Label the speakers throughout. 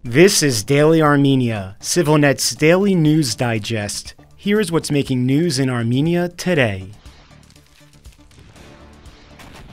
Speaker 1: This is Daily Armenia, CivilNet's daily news digest. Here's what's making news in Armenia today.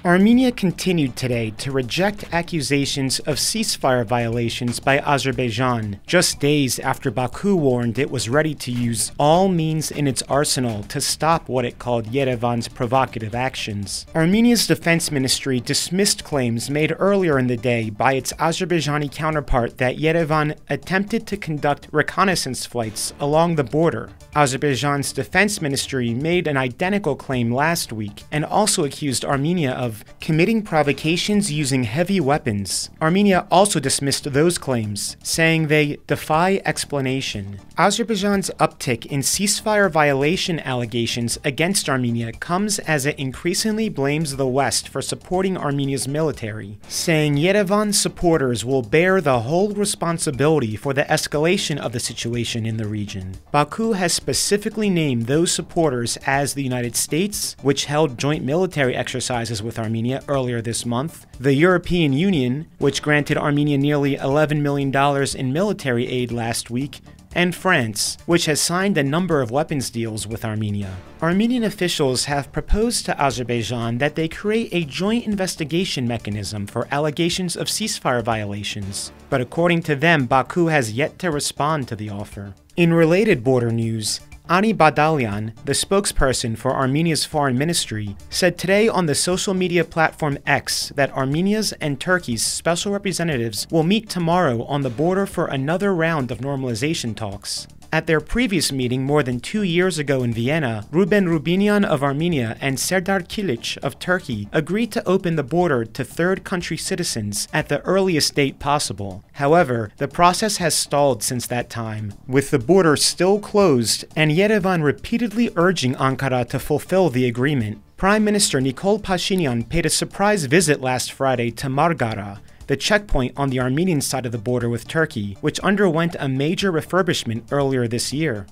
Speaker 1: Armenia continued today to reject accusations of ceasefire violations by Azerbaijan, just days after Baku warned it was ready to use all means in its arsenal to stop what it called Yerevan's provocative actions. Armenia's defense ministry dismissed claims made earlier in the day by its Azerbaijani counterpart that Yerevan attempted to conduct reconnaissance flights along the border. Azerbaijan's defense ministry made an identical claim last week and also accused Armenia of committing provocations using heavy weapons. Armenia also dismissed those claims, saying they defy explanation. Azerbaijan's uptick in ceasefire violation allegations against Armenia comes as it increasingly blames the West for supporting Armenia's military, saying Yerevan supporters will bear the whole responsibility for the escalation of the situation in the region. Baku has specifically named those supporters as the United States, which held joint military exercises with Armenia earlier this month, the European Union, which granted Armenia nearly $11 million in military aid last week, and France, which has signed a number of weapons deals with Armenia. Armenian officials have proposed to Azerbaijan that they create a joint investigation mechanism for allegations of ceasefire violations, but according to them, Baku has yet to respond to the offer. In related border news, Ani Badalian, the spokesperson for Armenia's foreign ministry, said today on the social media platform X that Armenia's and Turkey's special representatives will meet tomorrow on the border for another round of normalization talks. At their previous meeting more than 2 years ago in Vienna, Ruben Rubinian of Armenia and Serdar Kilic of Turkey agreed to open the border to third country citizens at the earliest date possible. However, the process has stalled since that time, with the border still closed and Yerevan repeatedly urging Ankara to fulfill the agreement. Prime Minister Nikol Pashinyan paid a surprise visit last Friday to Margara, the checkpoint on the Armenian side of the border with Turkey, which underwent a major refurbishment earlier this year.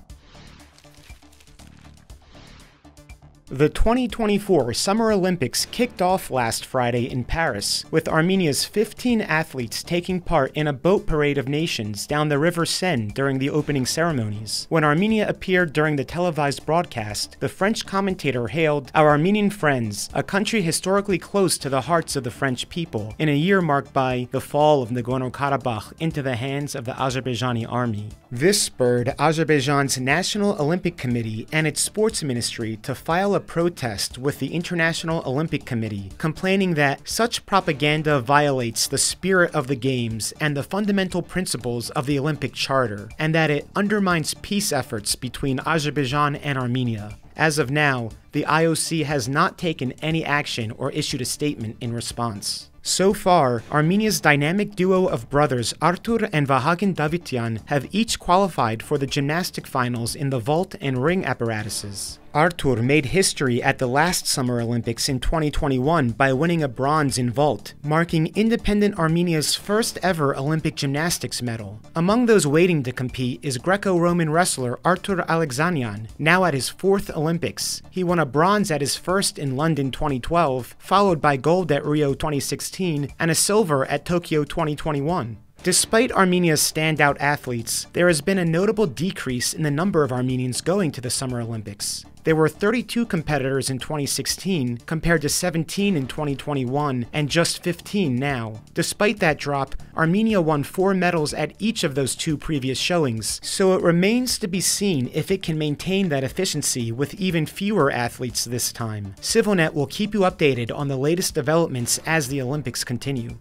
Speaker 1: The 2024 Summer Olympics kicked off last Friday in Paris, with Armenia's 15 athletes taking part in a boat parade of nations down the River Seine during the opening ceremonies. When Armenia appeared during the televised broadcast, the French commentator hailed "Our Armenian friends, a country historically close to the hearts of the French people, in a year marked by the fall of Nagorno-Karabakh into the hands of the Azerbaijani army." This spurred Azerbaijan's National Olympic Committee and its sports ministry to file a protest with the International Olympic Committee, complaining that such propaganda violates the spirit of the Games and the fundamental principles of the Olympic Charter, and that it undermines peace efforts between Azerbaijan and Armenia. As of now, the IOC has not taken any action or issued a statement in response. So far, Armenia's dynamic duo of brothers Artur and Vahagin Davityan have each qualified for the gymnastic finals in the vault and ring apparatuses. Artur made history at the last Summer Olympics in 2021 by winning a bronze in vault, marking independent Armenia's first ever Olympic gymnastics medal. Among those waiting to compete is Greco-Roman wrestler Artur Alexanian, now at his 4th Olympics. He won a bronze at his first in London 2012, followed by gold at Rio 2016 and a silver at Tokyo 2021. Despite Armenia's standout athletes, there has been a notable decrease in the number of Armenians going to the Summer Olympics. There were 32 competitors in 2016, compared to 17 in 2021 and just 15 now. Despite that drop, Armenia won 4 medals at each of those 2 previous showings, so it remains to be seen if it can maintain that efficiency with even fewer athletes this time. CivilNet will keep you updated on the latest developments as the Olympics continue.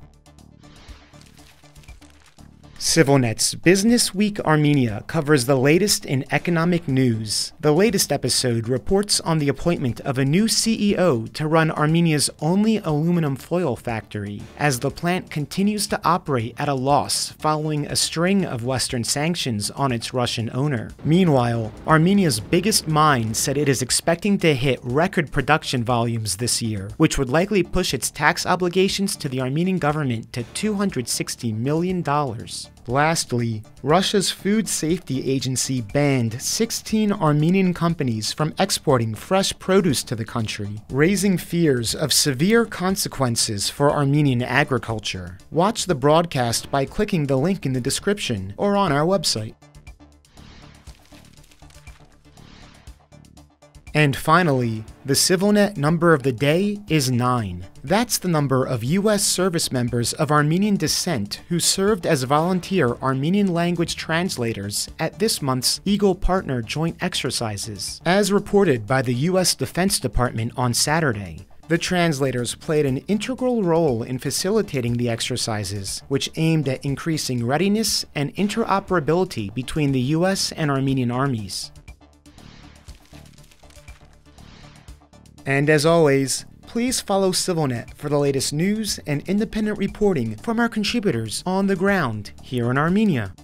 Speaker 1: CivilNet's Business Week Armenia covers the latest in economic news. The latest episode reports on the appointment of a new CEO to run Armenia's only aluminum foil factory, as the plant continues to operate at a loss following a string of Western sanctions on its Russian owner. Meanwhile, Armenia's biggest mine said it is expecting to hit record production volumes this year, which would likely push its tax obligations to the Armenian government to $260 million. Lastly, Russia's Food Safety Agency banned 16 Armenian companies from exporting fresh produce to the country, raising fears of severe consequences for Armenian agriculture. Watch the broadcast by clicking the link in the description or on our website. And finally, the CivilNet number of the day is 9. That's the number of U.S. service members of Armenian descent who served as volunteer Armenian language translators at this month's Eagle Partner Joint Exercises. As reported by the U.S. Defense Department on Saturday, the translators played an integral role in facilitating the exercises, which aimed at increasing readiness and interoperability between the U.S. and Armenian armies. And as always, please follow CivilNet for the latest news and independent reporting from our contributors on the ground here in Armenia.